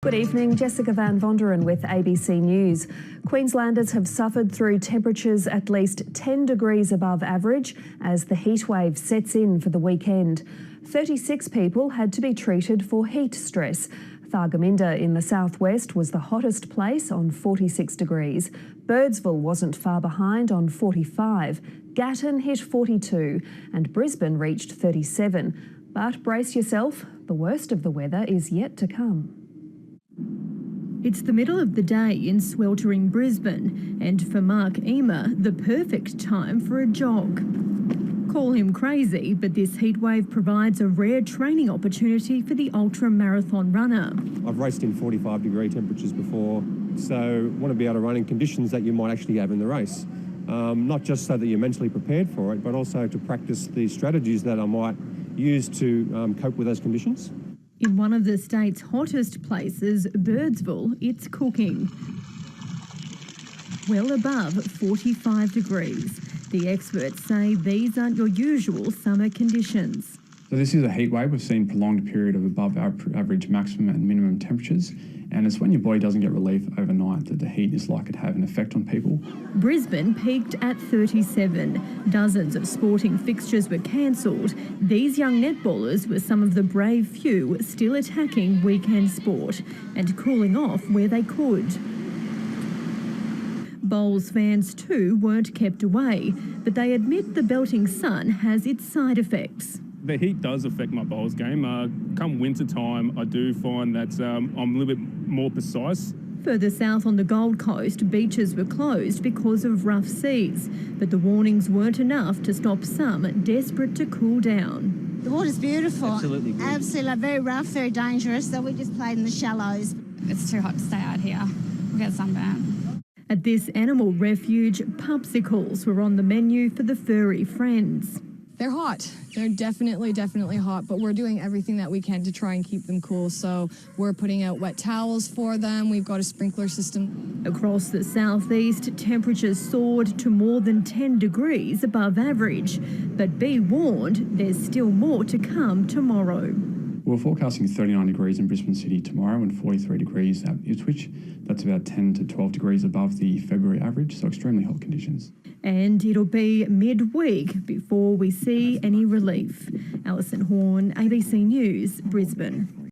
Good evening, Jessica Van Vonderen with ABC News. Queenslanders have suffered through temperatures at least 10 degrees above average as the heatwave sets in for the weekend. 36 people had to be treated for heat stress. Thargomindah in the southwest was the hottest place on 46 degrees. Birdsville wasn't far behind on 45. Gatton hit 42 and Brisbane reached 37. But brace yourself, the worst of the weather is yet to come. It's the middle of the day in sweltering Brisbane, and for Mark Emer, the perfect time for a jog. Call him crazy, but this heatwave provides a rare training opportunity for the ultra-marathon runner. I've raced in 45-degree temperatures before, so want to be able to run in conditions that you might actually have in the race. Not just so that you're mentally prepared for it, but also to practice the strategies that I might use to cope with those conditions. In one of the state's hottest places, Birdsville, it's cooking. Well above 45 degrees. The experts say these aren't your usual summer conditions. So this is a heat wave. We've seen prolonged period of above average maximum and minimum temperatures, and it's when your body doesn't get relief overnight that the heat is likely to have an effect on people. Brisbane peaked at 37. Dozens of sporting fixtures were cancelled. These young netballers were some of the brave few still attacking weekend sport and cooling off where they could. Bowls fans too weren't kept away, but they admit the belting sun has its side effects. The heat does affect my bowls game. Come winter time, I do find that I'm a little bit more precise. Further south on the Gold Coast, beaches were closed because of rough seas, but the warnings weren't enough to stop some desperate to cool down. The water's beautiful. Absolutely good. Absolutely, very rough, very dangerous, so we just played in the shallows. It's too hot to stay out here. We'll get sunburn. At this animal refuge, popsicles were on the menu for the furry friends. They're hot. They're definitely hot, but we're doing everything that we can to try and keep them cool. So we're putting out wet towels for them. We've got a sprinkler system. Across the southeast, temperatures soared to more than 10 degrees above average. But be warned, there's still more to come tomorrow. We're forecasting 39 degrees in Brisbane City tomorrow and 43 degrees at Ipswich. That's about 10 to 12 degrees above the February average, so extremely hot conditions. And it'll be midweek before we see any relief. Alison Horn, ABC News, Brisbane.